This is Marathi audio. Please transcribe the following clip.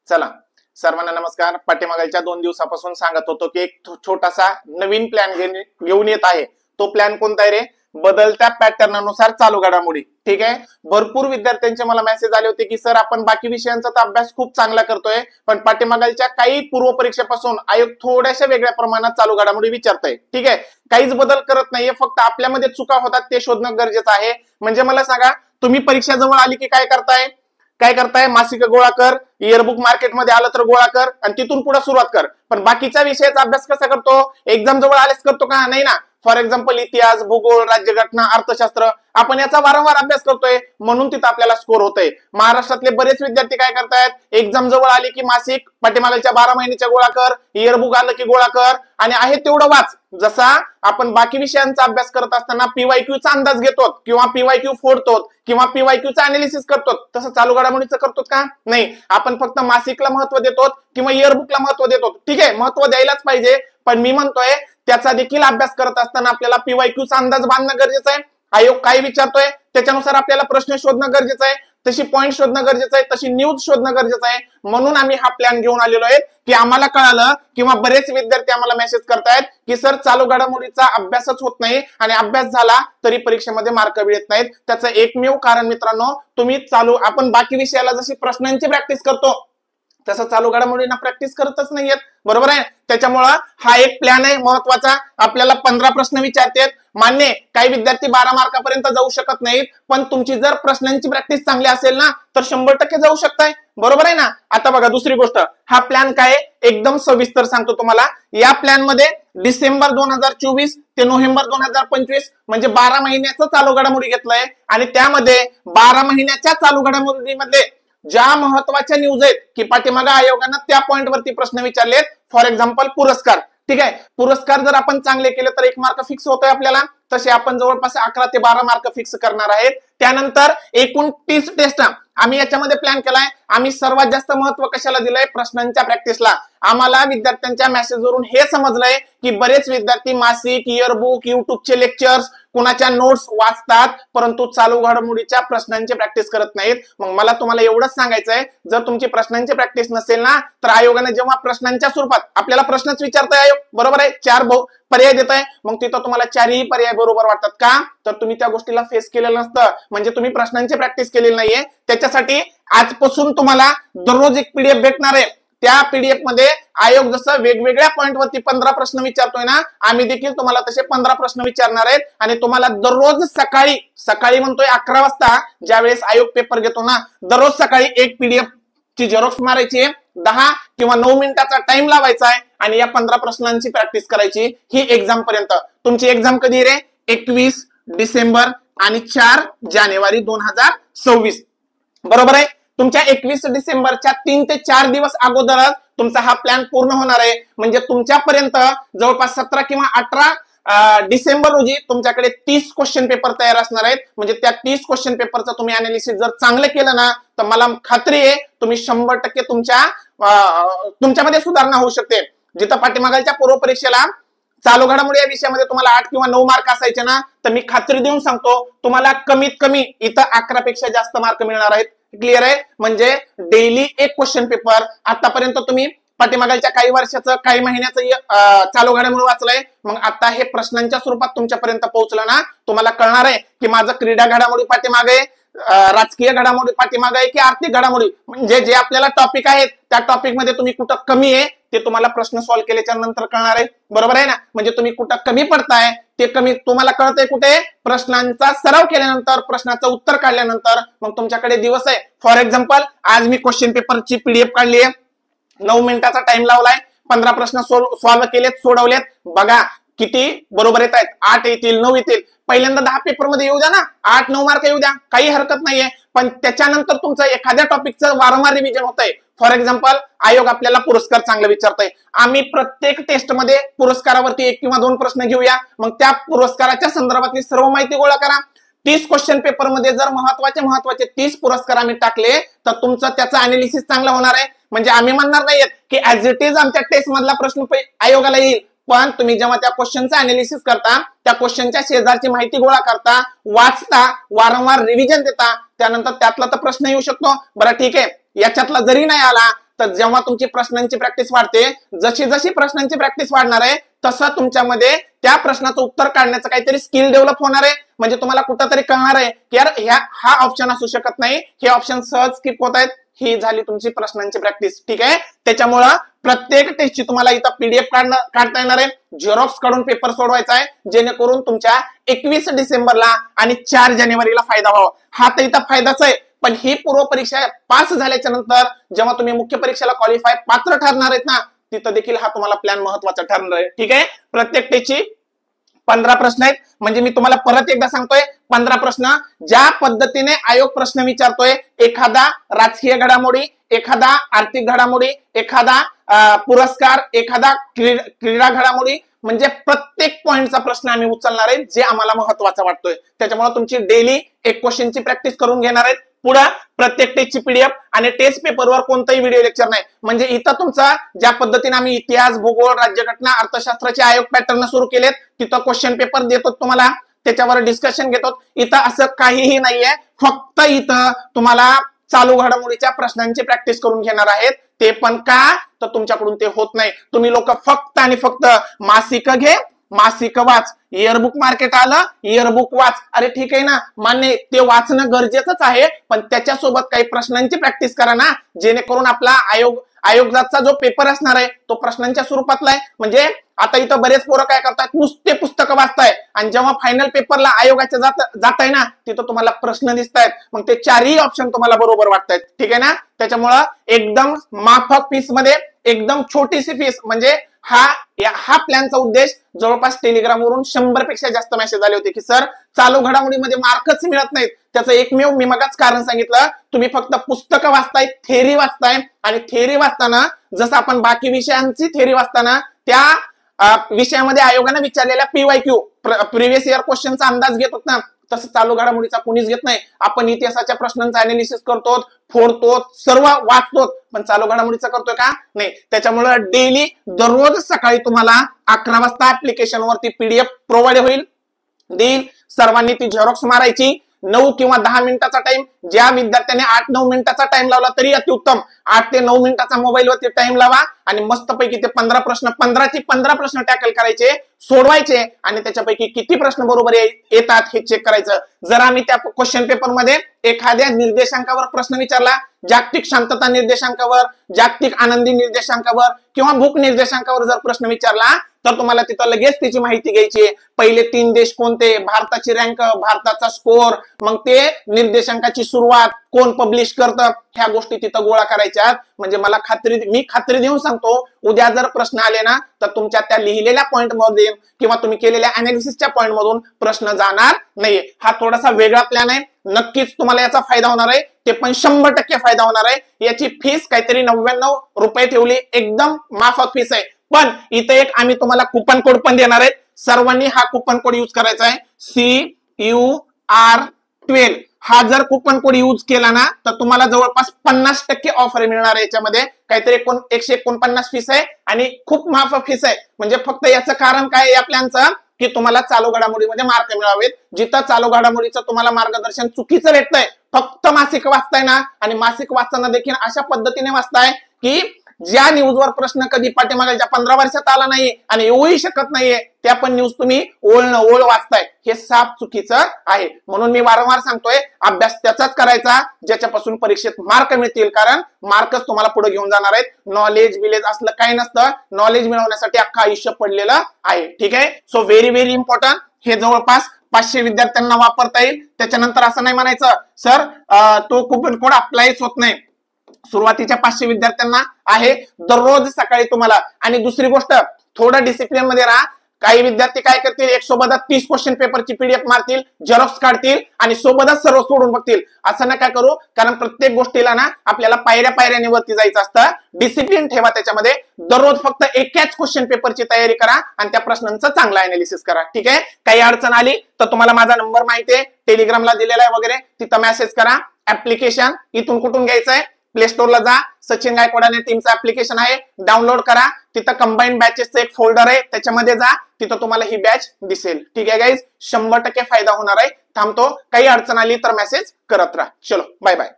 चला सर्वांना नमस्कार. पाठीमागच्या 2 दिवसापासून सांगत होतो की एक छोटासा नवीन प्लॅन घेऊन येत आहे. तो प्लॅन कोणता आहे रे? बदलत्या पॅटर्ननुसार चालू घडामोडी. ठीक आहे. भरपूर विद्यार्थ्यांचे मला मेसेज आले होते की सर आपण बाकी विषयांचा तर अभ्यास खूप चांगला करतोय, पण पाठीमागच्या काही पूर्व परीक्षेपासून आयोग थोड्याशा वेगळ्या प्रमाणात चालू घडामोडी विचारतोय. ठीक आहे. काहीच बदल करत नाहीये, फक्त आपल्यामध्ये चुका होतात ते शोधणं गरजेचं आहे. म्हणजे मला सांगा, तुम्ही परीक्षा जवळ आली की काय करताय? मासिक गोळा कर, इयरबुक मार्केटमध्ये आलं तर गोळा कर आणि तिथून पुढे सुरुवात कर. पण बाकीच्या विषयाचा अभ्यास कसा करतो? एक्झाम जवळ आलेच करतो का? नाही ना. फॉर एक्झाम्पल इतिहास, भूगोल, राज्यघटना, अर्थशास्त्र आपण याचा वारंवार अभ्यास करतोय, म्हणून तिथं आपल्याला स्कोर होतोय. महाराष्ट्रातले बरेच विद्यार्थी काय करतायत? एक्झाम जवळ आली की मासिक पाठीमागच्या 12 महिन्याच्या गोळा कर, इयरबुक आलं की गोळा कर आणि आहे तेवढं वाच. जसा आपण बाकी विषयांचा अभ्यास करत असताना पीवायक्यूचा अंदाज घेतो किंवा पीवायक्यू फोडतो किंवा पीवायक्यूचा अनालिसिस करतो, तसं चालू घडामोडीचं करतो का? नाही. आपण फक्त मासिकला महत्व देतो किंवा इयरबुकला महत्व देतो. ठीक आहे, महत्व द्यायलाच पाहिजे, पण मी म्हणतोय त्याचा देखील अभ्यास करत असताना आपल्याला पीवायक्यूचा अंदाज बांधणं गरजेचं आहे. आयोग काय विचारतोय त्याच्यानुसार आपल्याला प्रश्न शोधणं गरजेचं आहे, तशी पॉईंट शोधणं गरजेचं आहे, तशी न्यूज शोधणं गरजेचं आहे. म्हणून आम्ही हा प्लॅन घेऊन आलेलो आहे की आम्हाला कळालं किंवा बरेच विद्यार्थी आम्हाला मेसेज करतायत की सर चालू घडामोडीचा अभ्यासच होत नाही आणि अभ्यास झाला तरी परीक्षेमध्ये मार्क मिळत नाहीत. त्याचं एकमेव कारण मित्रांनो, आपण बाकी विषयाला जशी प्रश्नांची प्रॅक्टिस करतो तसं चालू घडामोडींना प्रॅक्टिस करतच नाहीयेत. बरोबर आहे. त्याच्यामुळं हा एक प्लॅन आहे महत्वाचा. आपल्याला 15 प्रश्न विचारतात. मान्य, काही विद्यार्थी 12 मार्कापर्यंत जाऊ शकत नाहीत, पण तुमची जर प्रश्नांची प्रॅक्टिस चांगली असेल ना तर 100% जाऊ शकताय. बरोबर आहे ना. आता बघा दुसरी गोष्ट, हा प्लॅन काय एकदम सविस्तर सांगतो तुम्हाला. या प्लॅन मध्ये डिसेंबर 2024 ते नोव्हेंबर 2025 म्हणजे 12 महिन्याचं चालू घडामोडी घेतलंय आणि त्यामध्ये 12 महिन्याच्या चालू घडामोडीमध्ये ज्या महत्वाच्या न्यूज आहेत की पाठीमागे आयोगानं त्या पॉइंट वरती प्रश्न विचारलेत. फॉर एक्झाम्पल पुरस्कार. ठीक आहे, पुरस्कार जर आपण चांगले केले तर 1 मार्क फिक्स होतोय आपल्याला. तसे आपण जवळपास 11 ते 12 मार्क फिक्स करणार आहेत. त्यानंतर एकूण 30 टेस्ट आम्ही याच्यामध्ये प्लॅन केलाय. आम्ही सर्वात जास्त महत्व कशाला दिलंय? प्रश्नांच्या प्रॅक्टिसला. आम्हाला विद्यार्थ्यांच्या मेसेजवरून हे समजलंय की बरेच विद्यार्थी मासिक, इयरबुक, युट्यूबचे लेक्चर्स, कुणाच्या नोट्स वाचतात, परंतु चालू घडामोडीच्या प्रश्नांची प्रॅक्टिस करत नाहीत. मग मला तुम्हाला एवढंच सांगायचंय, जर तुमची प्रश्नांची प्रॅक्टिस नसेल ना तर आयोगाने जेव्हा प्रश्नांच्या स्वरूपात आपल्याला प्रश्नच विचारताय आयोग, बरोबर आहे, 4 पर्याय देत आहे, मग तिथं तुम्हाला 4ही पर्याय बरोबर वाटतात का? तर तुम्ही त्या गोष्टीला फेस केलेलं नसतं, म्हणजे तुम्ही प्रश्नांची प्रॅक्टिस केलेली नाहीये. त्याच्यासाठी आजपासून तुम्हाला दररोज एक पीडीएफ भेटणार आहे. त्या पीडीएफ मध्ये आयोग जसं वेगवेगळ्या पॉइंट वरती 15 प्रश्न विचारतोय ना, आम्ही देखील तुम्हाला तसे 15 प्रश्न विचारणार आहेत. आणि तुम्हाला दररोज सकाळी म्हणतोय 11 वाजता ज्यावेळेस आयोग पेपर घेतो ना, दररोज सकाळी एक पीडीएफ ची झेरॉक्स मारायची, 10 किंवा 9 मिनिटाचा टाइम लावायचा आहे आणि या 15 प्रश्नांची प्रॅक्टिस करायची. ही एक्झाम पर्यंत. तुमची एक्झाम कधी रे? 21 डिसेंबर आणि 4 जानेवारी 2026. बरोबर आहे. तुमच्या 21 डिसेंबरच्या 3 ते 4 दिवस अगोदरच तुमचा हा प्लॅन पूर्ण होणार आहे. म्हणजे तुमच्यापर्यंत जवळपास 17 किंवा 18 डिसेंबर रोजी तुमच्याकडे 30 क्वेश्चन पेपर तयार असणार आहेत. म्हणजे त्या 30 क्वेश्चन पेपरचं तुम्ही अनालिसिस जर चांगलं केलं ना तर मला खात्री आहे तुम्ही 100% तुमच्यामध्ये सुधारणा होऊ शकते. जिथं पाठीमागच्या पूर्व परीक्षेला चालू घडामोडी या विषयामध्ये तुम्हाला 8 किंवा 9 मार्क असायचे ना, तर मी खात्री देऊन सांगतो तुम्हाला कमीत कमी इथं 11 पेक्षा जास्त मार्क मिळणार आहेत. क्लिअर आहे. म्हणजे डेली एक क्वेश्चन पेपर. आतापर्यंत तुम्ही पाठीमागच्या काही वर्षाचं, काही महिन्याचं चालू घडामोडी वाचलंय, मग आता हे प्रश्नांच्या स्वरूपात तुमच्यापर्यंत पोहोचलं ना, तुम्हाला कळणार आहे की माझं क्रीडा घडामोडी पाठीमागे, राजकीय घडामोडी पाठीमागे आहे की आर्थिक घडामोडी. म्हणजे जे आपल्याला टॉपिक आहेत त्या टॉपिक मध्ये तुम्ही कुठं कमी आहे ते तुम्हाला प्रश्न सॉल्व्ह केल्याच्या नंतर कळणार आहे. बरोबर आहे ना. म्हणजे तुम्ही कुठं कमी पडताय ते कमी तुम्हाला कळतंय कुठे? प्रश्नांचा सराव केल्यानंतर, प्रश्नाचं उत्तर काढल्यानंतर. मग तुमच्याकडे दिवस आहे. फॉर एक्झाम्पल आज मी क्वेश्चन पेपरची पीडीएफ काढली आहे, 9 मिनिटाचा टाइम लावलाय, 15 प्रश्न सॉल्व्ह केलेत, सोडवलेत. बघा किती बरोबर येत आहेत. 8 येतील, 9 येतील. पहिल्यांदा 10 पेपर मध्ये येऊ द्या ना, 8-9 मार्क येऊ द्या, काही हरकत नाहीये. पण त्याच्यानंतर तुमचं एखाद्या टॉपिकचं वारंवार रिव्हिजन होत आहे. फॉर एक्झाम्पल आयोग आपल्याला पुरस्कार चांगला विचारतोय, आम्ही प्रत्येक टेस्ट मध्ये पुरस्कारावरती 1 किंवा 2 प्रश्न घेऊया. मग त्या पुरस्काराच्या संदर्भातली सर्व माहिती गोळा करा. 30 क्वेश्चन पेपर मध्ये जर महत्वाचे 30 पुरस्कार आम्ही टाकले तर तुमचं त्याचं अनालिसिस चांगलं होणार आहे. म्हणजे आम्ही म्हणणार नाहीये की ऍज इट इज आमच्या टेस्ट मधला प्रश्न आयोगाला येईल, पण तुम्ही जेव्हा त्या क्वेश्चनचा अनालिसिस करता, त्या क्वेश्चनच्या शेजारची माहिती गोळा करता, वाचता, वारंवार रिव्हिजन देता, त्यानंतर त्यातला तर प्रश्न येऊ शकतो. बरं ठीक आहे, याच्यातला जरी नाही आला तर जेव्हा तुमची प्रश्नांची प्रॅक्टिस वाढते, जशी जशी प्रश्नांची प्रॅक्टिस वाढणार आहे तसं तुमच्यामध्ये त्या प्रश्नाचं उत्तर काढण्याचं काहीतरी स्किल डेव्हलप होणार आहे. म्हणजे तुम्हाला कुठंतरी कळणार आहे की यार हा ऑप्शन असू शकत नाही, हे ऑप्शन सहज स्किप होत आहेत. ही झाली तुमची प्रश्नांची प्रॅक्टिस. ठीक आहे, त्याच्यामुळं प्रत्येक टेस्टची तुम्हाला इथं पीडीएफ काढता येणार आहे, झेरॉक्स काढून पेपर सोडवायचा आहे, जेणेकरून तुमच्या 21 डिसेंबरला आणि 4 जानेवारीला फायदा व्हावा. हा तर इथं फायदाच आहे, पण ही पूर्व परीक्षा पास झाल्याच्या नंतर जेव्हा तुम्ही मुख्य परीक्षेला क्वालिफाय पात्र ठरणार आहेत ना, तिथं देखील हा तुम्हाला प्लॅन महत्वाचा ठरणार आहे. ठीक आहे, प्रत्येक टेस्टची 15 प्रश्न आहेत. म्हणजे मी तुम्हाला परत एकदा सांगतोय, 15 प्रश्न. ज्या पद्धतीने आयोग प्रश्न विचारतोय, एखादा राजकीय घडामोडी, एखादा आर्थिक घडामोडी, एखादा पुरस्कार, एखादा क्रीडा घडामोडी, म्हणजे प्रत्येक पॉइंटचा प्रश्न आम्ही उचलणार आहे जे आम्हाला महत्वाचा वाटतोय. त्याच्यामुळे तुमची डेली एक क्वेश्चनची प्रॅक्टिस करून घेणार आहेत. पुढे प्रत्येक टेस्टची पीडीएफ आणि टेस्ट पेपरवर कोणताही व्हिडिओ लेक्चर नाही. म्हणजे इथं तुमचा ज्या पद्धतीने आम्ही इतिहास, भूगोल, राज्यघटना, अर्थशास्त्राचे आयोग पॅटर्न सुरू केलेत, तिथं क्वेश्चन पेपर देतो तुम्हाला, त्याच्यावर डिस्कशन घेतो. इथं असं काहीही नाहीये, फक्त इथं तुम्हाला चालू घडामोडीच्या प्रश्नांची प्रॅक्टिस करून घेणार आहेत. ते पण का तर तुमच्याकडून ते होत नाही. तुम्ही लोक फक्त आणि फक्त मासिक घे, मासिक वाच, इयरबुक मार्केट आलं, इयरबुक वाच. अरे ठीक आहे ना, मान्य, ते वाचणं गरजेचंच आहे, पण त्याच्यासोबत काही प्रश्नांची प्रॅक्टिस करा ना, जेणेकरून आपला आयोगाचा जो पेपर असणार आहे तो प्रश्नांच्या स्वरूपातला आहे. म्हणजे आता इथं बरेच पोरं काय करतात, नुसते पुस्तकं वाचताय, आणि जेव्हा फायनल पेपरला आयोगाच्या जात आहे ना, तिथं तुम्हाला प्रश्न दिसत आहेत, मग ते 4ही ऑप्शन तुम्हाला बरोबर वाटतायत. ठीक आहे ना, त्याच्यामुळं एकदम माफक फीस मध्ये, एकदम छोटीशी फीस, म्हणजे हा प्लॅनचा उद्देश जवळपास टेलिग्रामवरून 100 पेक्षा जास्त मेसेज आले होते की सर चालू घडामोडीमध्ये मार्कच मिळत नाहीत. त्याचं एकमेव मी मगाच कारण सांगितलं, तुम्ही फक्त पुस्तकं वाचताय, थेअरी वाचताय, आणि थेअरी वाचताना जसं आपण बाकी विषयांची थेअरी वाचताना त्या विषयामध्ये आयोगाने विचारलेल्या PYQ प्रिव्हियस इयर क्वेश्चनचा अंदाज घेत होत ना, तसं चालू घडामोडीचा कुणीच घेत नाही. आपण इतिहासाच्या प्रश्नांचा अनालिसिस करतो, फोडतो, सर्व वाचतो, पण चालू घडामोडीचा करतोय का? नाही. त्याच्यामुळे डेली दररोज सकाळी तुम्हाला 11 वाजता ऍप्लिकेशन वरती पीडीएफ प्रोव्हाइड देईल. सर्वांनी ती झेरॉक्स मारायची. 9 किंवा 10 मिनिटाचा टाइम, ज्या विद्यार्थ्याने 8-9 मिनिटाचा टाइम लावला तरी अतिउत्तम. 8 ते 9 मिनिटाचा मोबाईल वरती टाइम लावा आणि मस्तपैकी ते 15 प्रश्न, 15 प्रश्न टॅकल करायचे, सोडवायचे, आणि त्याच्यापैकी किती प्रश्न बरोबर येतात हे चेक करायचं. जर आम्ही त्या क्वेश्चन पेपर मध्ये एखाद्या निर्देशांकावर प्रश्न विचारला, जागतिक शांतता निर्देशांकावर, जागतिक आनंदी निर्देशांकावर किंवा भूक निर्देशांकावर जर प्रश्न विचारला, तर तुम्हाला तिथं लगेच त्याची माहिती घ्यायची. पहिले 3 देश कोणते, भारताची रँक, भारताचा स्कोर, मग ते निर्देशांकाची सुरुवात कोण पब्लिश करतं, ह्या गोष्टी तिथं गोळा करायच्या. म्हणजे मी खात्री देऊन सांगतो, उद्या जर प्रश्न आले ना, तर तुमच्या त्या लिहिलेल्या पॉइंट मध्ये किंवा तुम्ही केलेल्या अनालिसिसच्या पॉइंट मधून प्रश्न जाणार नाहीये. हा थोडासा वेगळा प्लॅन आहे, नक्कीच तुम्हाला याचा फायदा होणार आहे. ते पण 100% फायदा होणार आहे. याची फीस काहीतरी 99 रुपये ठेवली, एकदम माफक फीस आहे. पण इथे एक आम्ही तुम्हाला कुपन कोड पण देणार आहेत. सर्वांनी हा कुपन कोड यूज करायचा आहे, CUR12. हा जर कुपन कोड यूज केला ना, तर तुम्हाला जवळपास 50% ऑफर मिळणार आहे. याच्यामध्ये काहीतरी 149 फीस आहे आणि खूप माफक फीस आहे. म्हणजे फक्त याचं कारण काय या प्लॅनचं, की तुम्हाला चालू घडामोडीमध्ये मार्क मिळावेत. जिथं चालू घडामोडीचं तुम्हाला मार्गदर्शन चुकीचं भेटतंय, फक्त मासिक वाचताय ना, आणि मासिक वाचताना देखील अशा पद्धतीने वाचताय की ज्या न्यूजवर प्रश्न कधी पाठीमागच्या 15 वर्षात आला नाही आणि येऊही शकत नाहीये, त्या पण न्यूज तुम्ही ओळ वाचताय, हे साफ चुकीचं आहे. म्हणून मी वारंवार सांगतोय, अभ्यास त्याचाच करायचा ज्याच्यापासून परीक्षेत मार्क मिळतील, कारण मार्कच तुम्हाला पुढे घेऊन जाणार आहेत. नॉलेज विलेज असलं काही नसतं, नॉलेज मिळवण्यासाठी अख्खं आयुष्य पडलेलं आहे. ठीक आहे, सो व्हेरी व्हेरी इम्पॉर्टंट. हे जवळपास 500 विद्यार्थ्यांना वापरता येईल. त्याच्यानंतर असं नाही म्हणायचं सर तो कुपन कोड अप्लायच होत नाही. सुरुवातीच्या 500 विद्यार्थ्यांना आहे दररोज सकाळी तुम्हाला. आणि दुसरी गोष्ट, थोडं डिसिप्लिन मध्ये राहा. काही विद्यार्थी काय करतील, एक सोबतच 30 क्वेश्चन पेपरची पीडीएफ मारतील, झेरॉक्स काढतील आणि सोबतच सर्व सोडून बघतील. असं नका करू, कारण प्रत्येक गोष्टीला ना आपल्याला पायऱ्या वरती जायचं असतं. डिसिप्लिन ठेवा त्याच्यामध्ये. दररोज फक्त एकाच क्वेश्चन पेपरची तयारी करा आणि त्या प्रश्नांचं चांगलं अनालिसिस करा. ठीक आहे, काही अडचण आली तर तुम्हाला माझा नंबर माहिती आहे, टेलिग्रामला दिलेला आहे वगैरे, तिथं मेसेज करा. ऍप्लिकेशन इथून कुठून घ्यायचंय, प्ले स्टोरला जा, सचिन गायकवाड आणि टीमचं ऍप्लिकेशन आहे, डाउनलोड करा. तिथं कंबाईन बॅचेसचं एक फोल्डर आहे, त्याच्यामध्ये जा, तिथं तुम्हाला ही बॅच दिसेल. ठीक आहे गाईज, 100% फायदा होणार आहे. थांबतो, काही अडचण आली तर मेसेज करत राहा. चलो बाय बाय.